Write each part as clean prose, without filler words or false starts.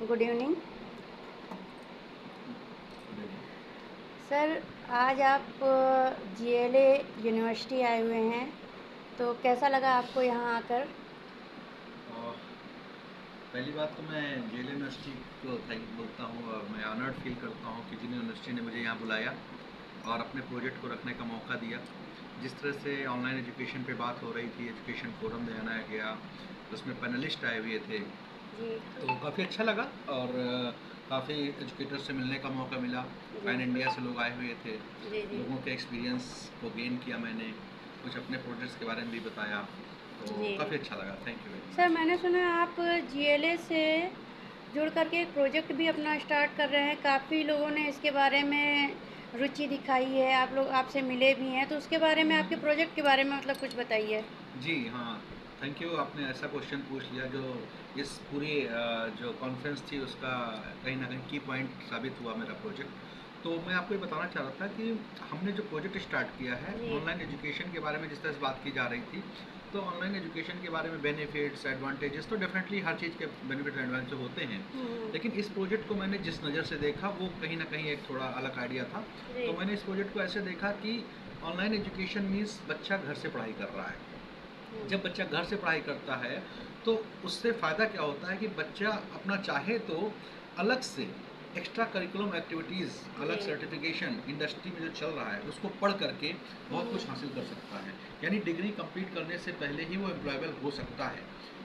Good evening sir. आज आप GLA university आए हुए हैं, तो कैसा लगा आपको यहाँ आकर? और पहली बात तो मैं जेल यूनिवर्सिटी को थैंक बोलता हूँ और मैं ऑनर्ड फील करता हूँ कि जिन यूनिवर्सिटी ने मुझे यहाँ बुलाया और अपने प्रोजेक्ट को रखने का मौका दिया। जिस तरह से ऑनलाइन एजुकेशन पे बात हो रही थी, एजुकेशन फोरम बनाया गया, उसमें पैनलिस्ट आए हुए थे, जी तो काफ़ी अच्छा लगा और काफ़ी एजुकेटर से मिलने का मौका मिला। पैन जी इंडिया से लोग आए हुए थे, जी जी लोगों के एक्सपीरियंस को गेन किया मैंने, कुछ अपने प्रोजेक्ट्स के बारे में भी बताया, तो जी। काफ़ी अच्छा लगा। Thank you very sir, much. मैंने सुना है आप जीएलए से जुड़ करके एक प्रोजेक्ट भी अपना स्टार्ट कर रहे हैं। काफ़ी लोगों ने इसके बारे में रुचि दिखाई है, आप लोग आपसे मिले भी हैं, तो उसके बारे में, आपके प्रोजेक्ट के बारे में मतलब कुछ बताइए। जी हाँ, थैंक यू, आपने ऐसा क्वेश्चन पूछ लिया जो इस पूरी जो कॉन्फ्रेंस थी उसका कहीं ना कहीं की पॉइंट साबित हुआ मेरा प्रोजेक्ट। तो मैं आपको ये बताना चाह रहा था कि हमने जो प्रोजेक्ट स्टार्ट किया है जी ऑनलाइन एजुकेशन के बारे में, जिस तरह से बात की जा रही थी, तो ऑनलाइन एजुकेशन के बारे में बेनिफिट्स एडवांटेजेस तो डेफिनेटली हर चीज़ के बेनिफिट एडवांटेज होते हैं, लेकिन इस प्रोजेक्ट को मैंने जिस नज़र से देखा वो कहीं ना कहीं एक थोड़ा अलग आइडिया था। जी तो मैंने इस प्रोजेक्ट को ऐसे देखा कि ऑनलाइन एजुकेशन मीन्स बच्चा घर से पढ़ाई कर रहा है। हम्म, जब बच्चा घर से पढ़ाई करता है तो उससे फ़ायदा क्या होता है कि बच्चा अपना चाहे तो अलग से एक्स्ट्रा करिकुलम एक्टिविटीज़, अलग जी सर्टिफिकेशन इंडस्ट्री में जो चल रहा है उसको पढ़ करके बहुत कुछ हासिल कर सकता है। यानी डिग्री कंप्लीट करने से पहले ही वो एम्प्लॉयबल हो सकता है।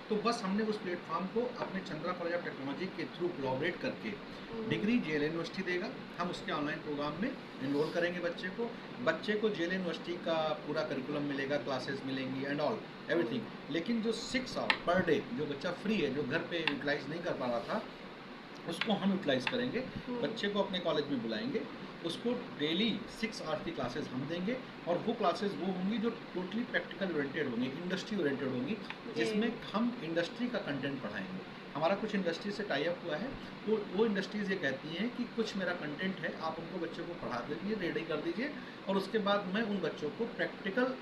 तो बस हमने उस प्लेटफॉर्म को अपने चंद्रा कॉलेज ऑफ टेक्नोलॉजी के थ्रू कोलैबोरेट करके हम्म, डिग्री जेल यूनिवर्सिटी देगा, हम उसके ऑनलाइन प्रोग्राम में इनरोल करेंगे बच्चे को जेल यूनिवर्सिटी का पूरा करिकुलम मिलेगा, क्लासेस मिलेंगी एंड ऑल हम्म, एवरीथिंग। लेकिन जो 6 आवर पर डे जो बच्चा फ्री है, जो घर पे यूटिलाइज नहीं कर पा रहा था, उसको हम यूटिलाइज करेंगे। हम्म, बच्चे को अपने कॉलेज में बुलाएंगे, उसको डेली 6 आवर्स की क्लासेस हम देंगे, और वो क्लासेस वो होंगी जो टोटली प्रैक्टिकल ओरिएंटेड होंगी, इंडस्ट्री ओरिएंटेड होंगी, जी जिसमें हम इंडस्ट्री का कंटेंट पढ़ाएंगे। हमारा कुछ इंडस्ट्री से टाई अप हुआ है, तो वो इंडस्ट्रीज़ ये कहती हैं कि कुछ मेरा कंटेंट है, आप उनको बच्चों को पढ़ा दीजिए, रेडी कर दीजिए, और उसके बाद मैं उन बच्चों को प्रैक्टिकल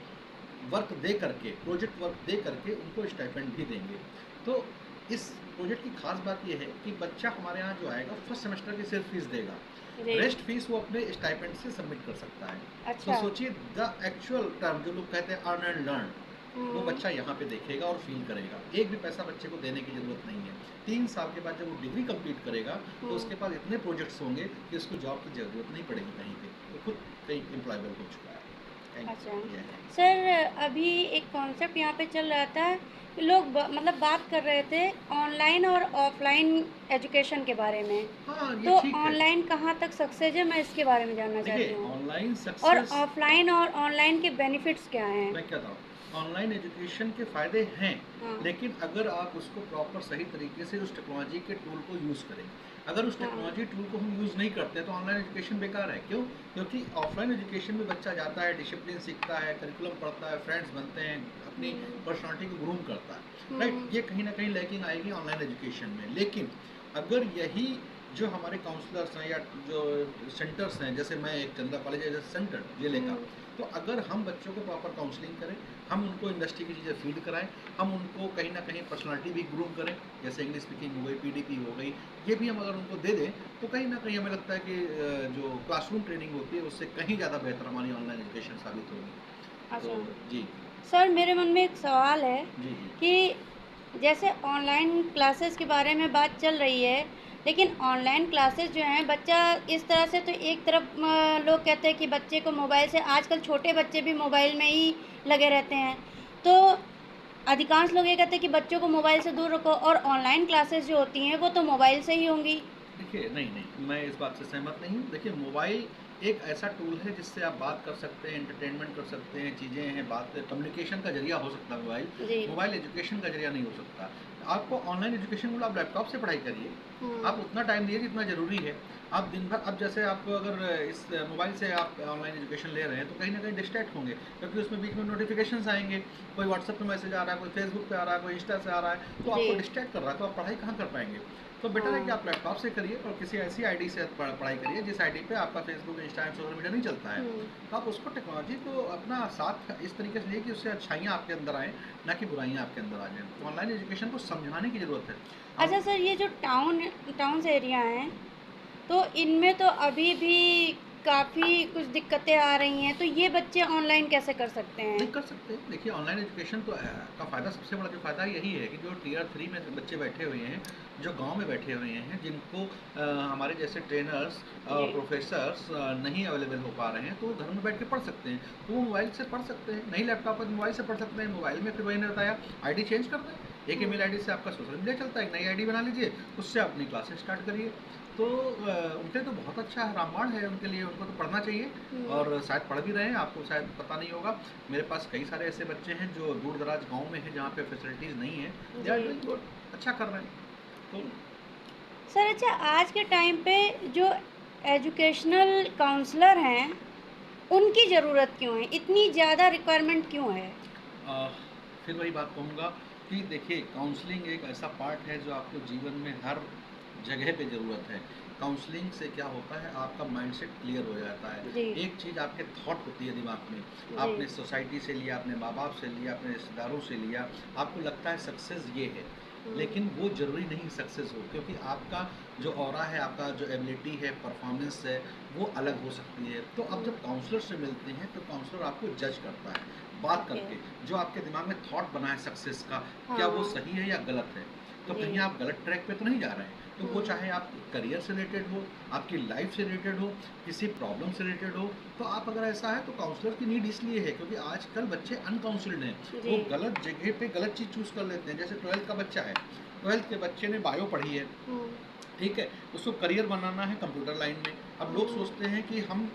वर्क दे करके, प्रोजेक्ट वर्क दे करके उनको स्टाइपेंड भी देंगे। तो इस प्रोजेक्ट की खास बात यह है कि बच्चा हमारे यहाँ जो आएगा फर्स्ट सेमेस्टर की सिर्फ फीस देगा, जी रेस्ट फीस वो अपने स्टाइपेंड से सबमिट कर सकता है। तो अच्छा सोचिए द एक्चुअल टर्म जो लोग कहते हैं अर्न एंड लर्न, वो हम्म, बच्चा यहाँ पे देखेगा और फील करेगा। एक भी पैसा बच्चे को देने की ज़रूरत नहीं है। 3 साल के बाद जब वो डिग्री कंप्लीट करेगा तो हम्म, उसके पास इतने प्रोजेक्ट्स होंगे कि उसको जॉब की ज़रूरत नहीं पड़ेगी कहीं पे, तो खुद कहीं एम्प्लॉयबल हो चुका है। थैंक अच्छा। यू। ये है। सर, अभी एक कॉन्सेप्ट यहाँ पे चल रहा था कि लोग मतलब बात कर रहे थे ऑनलाइन और ऑफलाइन एजुकेशन के बारे में। हाँ, ये तो ठीक है। ऑनलाइन कहाँ तक सक्सेस है, मैं इसके बारे में जानना चाहती देखिए हूँ। ऑनलाइन और सक्सेस, ऑफलाइन और ऑनलाइन के बेनिफिट्स क्या हैं? मैं क्या बताऊँ, ऑनलाइन एजुकेशन के फ़ायदे हैं, हाँ लेकिन अगर आप उसको प्रॉपर सही तरीके से उस टेक्नोलॉजी के टूल को यूज़ करें। अगर उस हाँ टेक्नोलॉजी टूल को हम यूज़ नहीं करते तो ऑनलाइन एजुकेशन बेकार है। क्यों? क्योंकि ऑफलाइन एजुकेशन में बच्चा जाता है, डिसिप्लिन सीखता है, करिकुलम पढ़ता है, फ्रेंड्स बनते हैं, अपनी हम्म, पर्सनालिटी को ग्रूम करता है, हम्म, राइट? ये कहीं ना कहीं लैकिंग आएगी ऑनलाइन एजुकेशन में। लेकिन अगर यही जो हमारे काउंसलर्स हैं या जो सेंटर्स हैं, जैसे मैं एक चंद्रा कॉलेज है जैसे सेंटर जिले का, हम्म, तो अगर हम बच्चों को प्रॉपर काउंसलिंग करें, हम उनको इंडस्ट्री की चीज़ें फीड कराएं, हम उनको कहीं ना कहीं पर्सनालिटी भी ग्रूम करें, जैसे इंग्लिश स्पीकिंग हो गई, पीडीपी हो गई, ये भी हम अगर उनको दे दें, तो कहीं ना कहीं हमें लगता है कि जो क्लासरूम ट्रेनिंग होती है उससे कहीं ज़्यादा बेहतर हमारी ऑनलाइन एजुकेशन साबित होगी। अच्छा। तो जी। सर, मेरे मन में एक सवाल है जी जी। कि जैसे ऑनलाइन क्लासेस के बारे में बात चल रही है, लेकिन ऑनलाइन क्लासेस जो हैं, बच्चा इस तरह से, तो एक तरफ लोग कहते हैं कि बच्चे को मोबाइल से, आजकल छोटे बच्चे भी मोबाइल में ही लगे रहते हैं। तो अधिकांश लोग ये कहते हैं कि बच्चों को मोबाइल से दूर रखो, और ऑनलाइन क्लासेस जो होती हैं वो तो मोबाइल से ही होंगी। देखिए, नहीं नहीं, मैं इस बात से सहमत नहीं हूँ। देखिए मोबाइल एक ऐसा टूल है जिससे आप बात कर सकते हैं, एंटरटेनमेंट कर सकते हैं, चीज़ें हैं, बात कम्युनिकेशन का जरिया हो सकता है मोबाइल। जी मोबाइल एजुकेशन का जरिया नहीं हो सकता। आपको ऑनलाइन एजुकेशन के लिए आप लैपटॉप से पढ़ाई करिए, हम्म, आप उतना टाइम दीजिए जितना ज़रूरी है। आप दिन भर, अब जैसे आप अगर इस मोबाइल से आप ऑनलाइन एजुकेशन ले रहे हैं तो कहीं ना कहीं डिस्ट्रैक्ट होंगे, क्योंकि उसमें बीच में नोटिफिकेशंस आएंगे, कोई व्हाट्सएप पे मैसेज आ रहा है, कोई फेसबुक पे आ रहा है, कोई इंस्टा से आ रहा है, तो जी आपको डिस्ट्रैक्ट कर रहा है, तो आप पढ़ाई कहाँ कर पाएंगे। तो बेटर है कि हाँ आप लैपटॉप से करिए और किसी ऐसी आईडी से पढ़ाई करिए जिस आईडी पे आपका Facebook, Insta and social media नहीं चलता है। हम्म, तो आप उसको, टेक्नोलॉजी को अपना साथ इस तरीके से लिए कि उससे अच्छाइयाँ आपके अंदर आएँ, ना कि बुराइयाँ आपके अंदर आ जाएँ। ऑनलाइन एजुकेशन को समझाने की ज़रूरत है। अच्छा अब सर, ये जो टाउन्स एरिया हैं, तो इनमें तो अभी भी काफ़ी कुछ दिक्कतें आ रही हैं, तो ये बच्चे ऑनलाइन कैसे कर सकते नहीं हैं? कर सकते हैं। देखिए ऑनलाइन एजुकेशन तो का फ़ायदा, सबसे बड़ा जो फ़ायदा यही है कि जो टियर 3 में बच्चे बैठे हुए हैं, जो गाँव में बैठे हुए हैं, जिनको हमारे जैसे ट्रेनर्स जी। प्रोफ़ेसर्स नहीं अवेलेबल हो पा रहे हैं, तो वो घर में बैठ के पढ़ सकते हैं। तो वो मोबाइल से पढ़ सकते हैं, नहीं लैपटॉप है तो मोबाइल से पढ़ सकते हैं। मोबाइल में फिर वही मैंने बताया, आईडी चेंज कर दें। एक हुँ, ईमेल आईडी से आपका सोशल मीडिया चलता है, एक नई आईडी बना लीजिए, उससे अपनी क्लासेस स्टार्ट करिए। तो उनके लिए तो बहुत अच्छा है, रामबाण है उनके लिए, उनको तो पढ़ना चाहिए। हुँ, और शायद पढ़ भी रहे हैं, आपको शायद पता नहीं होगा। मेरे पास कई सारे ऐसे बच्चे हैं जो दूर-दराज गाँव में हैं जहाँ पे फैसिलिटीज़ नहीं है। They R G. Doing good, अच्छा कर रहे हैं। तो सर अच्छा, आज के टाइम पे जो एजुकेशनल काउंसलर हैं, उनकी ज़रूरत क्यों है? इतनी ज़्यादा रिक्वायरमेंट क्यों है? अ, फिर वही बात कहूँगा कि देखिए काउंसलिंग एक ऐसा पार्ट है जो आपको जीवन में हर जगह पे ज़रूरत है। काउंसलिंग से क्या होता है, आपका माइंडसेट क्लियर हो जाता है। जी, एक चीज़ आपके थॉट होती है दिमाग में, जी। आपने सोसाइटी से लिया, अपने माँ-बाप से लिया, अपने रिश्तेदारों से लिया, आपको लगता है सक्सेस ये है। हुँ, लेकिन वो ज़रूरी नहीं सक्सेस हो, क्योंकि आपका जो ऑरा है, आपका जो एबिलिटी है, परफॉर्मेंस है, वो अलग हो सकती है। तो आप हुँ, जब काउंसलर से मिलते हैं तो काउंसलर आपको जज करता है, बात ओके। करके। जो आपके दिमाग में थॉट बना है सक्सेस का, क्या वो हाँ, सही है या गलत है? तो जी। कहीं आप गलत ट्रैक पे तो नहीं जा रहे हैं। तो वो हुँ, चाहे आप करियर से रिलेटेड हो, आपकी लाइफ से रिलेटेड हो, किसी प्रॉब्लम से रिलेटेड हो, तो आप अगर ऐसा है तो काउंसलर की नीड इसलिए है क्योंकि आजकल बच्चे अनकाउंसल्ड हैं। जी। वो गलत जगह पे गलत चीज़ चूज़ कर लेते हैं। जैसे 12th का बच्चा है, 12th के बच्चे ने बायो पढ़ी है, हुँ, ठीक है? उसको करियर बनाना है कंप्यूटर लाइन में। अब लोग हुँ। सोचते हैं कि हम